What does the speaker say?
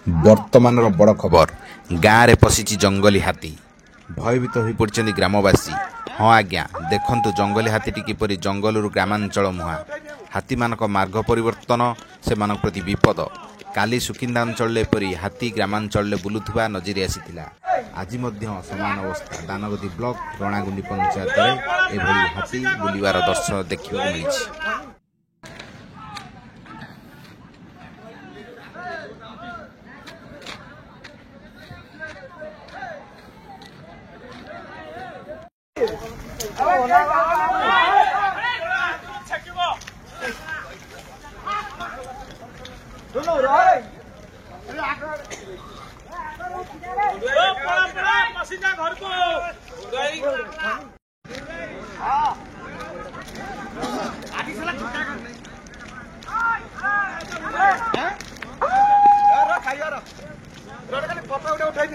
बर्तमान बड़ खबर गाँव में पशिची जंगली हाथी भयभीत हो पड़ते ग्रामवासी। हाँ आज्ञा देखंतु जंगली हाथी किपरि जंगलरू ग्रामांचल मुहां हाथी मानक मार्ग परिवर्तन से प्रति विपद। काली सुकिंदा अंचल एपरी हाथी ग्रामांचल बुलुवा नजर आसीथिला। आज समान अवस्था दानगदी ब्लॉक रणागुंडी पंचायत एभली हाथी बुलिवार दर्शन देखा मिली। उठाई